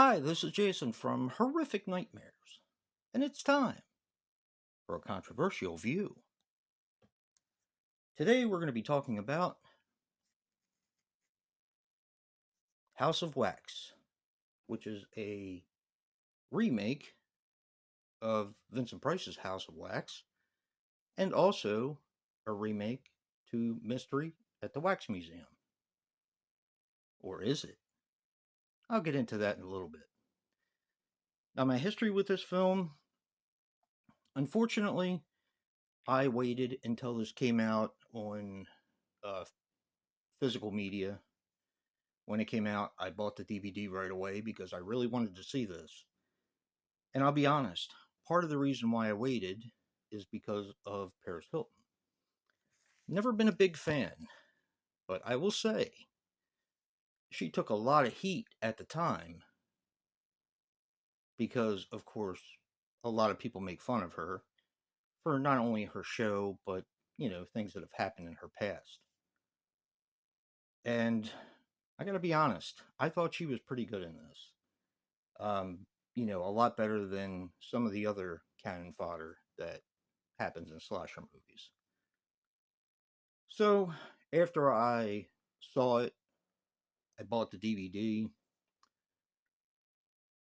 Hi, this is Jason from Horrific Nightmares, and it's time for a controversial view. Today we're going to be talking about House of Wax, which is a remake of Vincent Price's House of Wax, and also a remake to Mystery at the Wax Museum. Or is it? I'll get into that in a little bit. Now, my history with this film, unfortunately, I waited until this came out on uh, physical media. When it came out, I bought the DVD right away because I really wanted to see this. And I'll be honest, part of the reason why I waited is because of Paris Hilton. Never been a big fan, but I will say she took a lot of heat at the time because, of course, a lot of people make fun of her for not only her show, but, things that have happened in her past. And I gotta be honest, I thought she was pretty good in this. Um, a lot better than some of the other cannon fodder that happens in slasher movies. So after I saw it, I bought the DVD.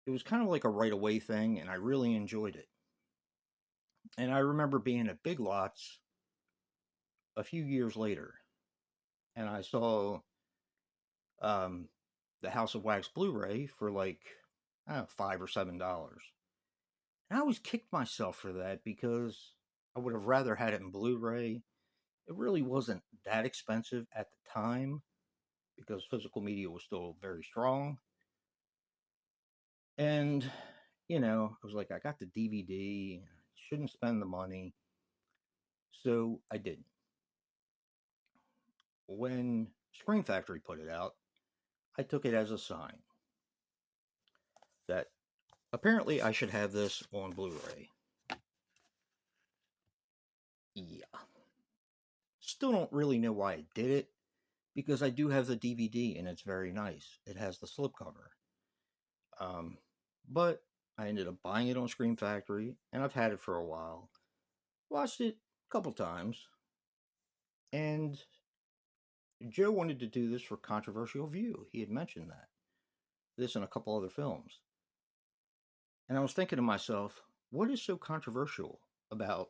It was kind of like a right away thing, and I really enjoyed it. And I remember being at Big Lots a few years later, and I saw um, the House of Wax Blu-ray for like I don't know, $5 or $7. And I always kicked myself for that because I would have rather had it in Blu-ray. It really wasn't that expensive at the time because physical media was still very strong. And, I was like, I got the DVD, I shouldn't spend the money. So I didn't. When Scream Factory put it out, I took it as a sign that apparently I should have this on Blu ray. Yeah. Still don't really know why I did it because I do have the DVD and it's very nice. It has the slipcover. Um, but I ended up buying it on Scream Factory and I've had it for a while. Watched it a couple times, and Joe wanted to do this for Controversial View. He had mentioned that. This and a couple other films. And I was thinking to myself, what is so controversial about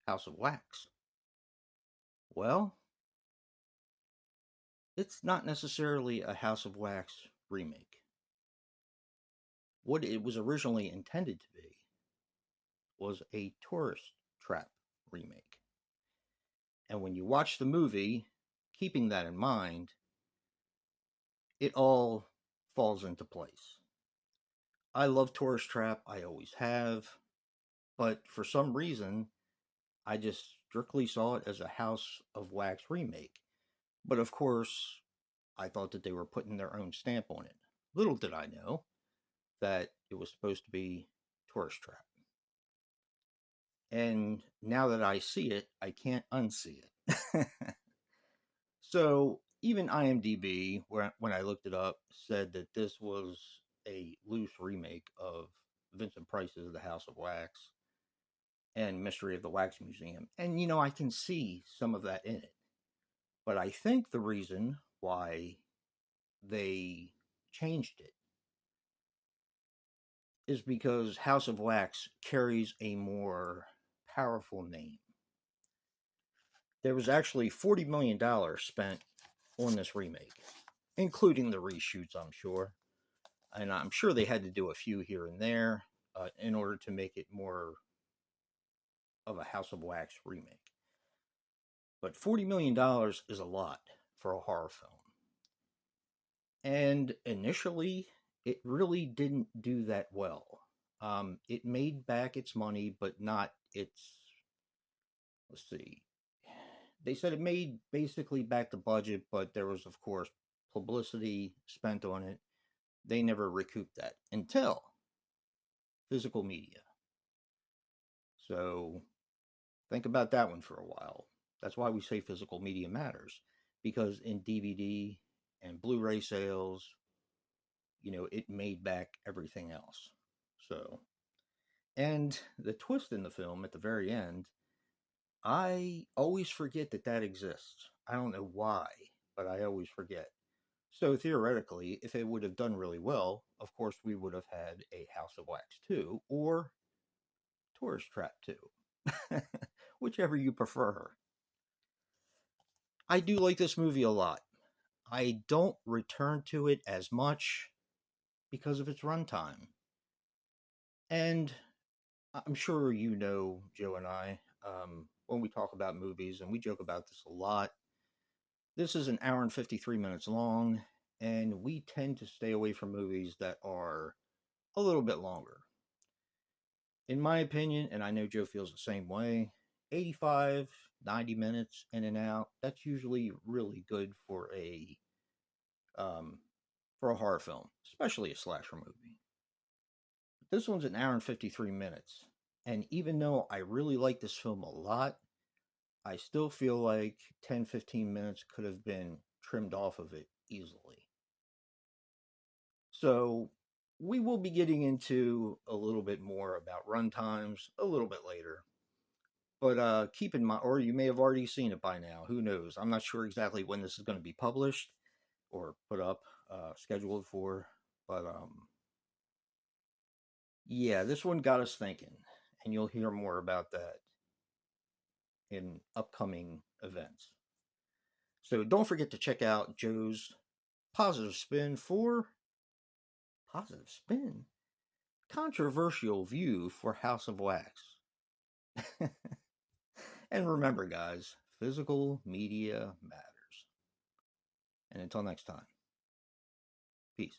House of Wax? Well, it's not necessarily a House of Wax remake. What it was originally intended to be was a tourist trap remake. And when you watch the movie, keeping that in mind, it all falls into place. I love Tourist Trap, I always have, but for some reason, I just strictly saw it as a House of Wax remake. But of course, I thought that they were putting their own stamp on it. Little did I know that it was supposed to be Tourist Trap. And now that I see it, I can't unsee it. So even IMDb, when I looked it up, said that this was a loose remake of Vincent Price's The House of Wax and Mystery of the Wax Museum. And, I can see some of that in it. But I think the reason why they changed it is because House of Wax carries a more powerful name. There was actually $40 million spent on this remake, including the reshoots, I'm sure. And I'm sure they had to do a few here and there in order to make it more of a House of Wax remake. But $40 million is a lot for a horror film. And initially, it really didn't do that well. It made back its money, but not its. Let's see. They said it made basically back the budget, but there was, of course, publicity spent on it. They never recouped that until physical media. So think about that one for a while. That's why we say physical media matters, because in DVD and Blu ray sales, it made back everything else. So, and the twist in the film at the very end, I always forget that that exists. I don't know why, but I always forget. So theoretically, if it would have done really well, of course we would have had a House of Wax 2 or Tourist Trap 2. Whichever you prefer. I do like this movie a lot. I don't return to it as much because of its runtime. And I'm sure you know, Joe and I, when we talk about movies, and we joke about this a lot, this is an hour and 53 minutes long, and we tend to stay away from movies that are a little bit longer. In my opinion, and I know Joe feels the same way, 85, 90 minutes in and out, that's usually really good um, for a horror film, especially a slasher movie. This one's an hour and 53 minutes. And even though I really like this film a lot, I still feel like 10, 15 minutes could have been trimmed off of it easily. So we will be getting into a little bit more about runtimes a little bit later. But keep in mind, or you may have already seen it by now. Who knows? I'm not sure exactly when this is going to be published or put up, scheduled for. But yeah, this one got us thinking, and you'll hear more about that in upcoming events. So don't forget to check out Joe's positive spin for positive spin controversial view for House of Wax. And remember, guys, physical media matters. And until next time, peace.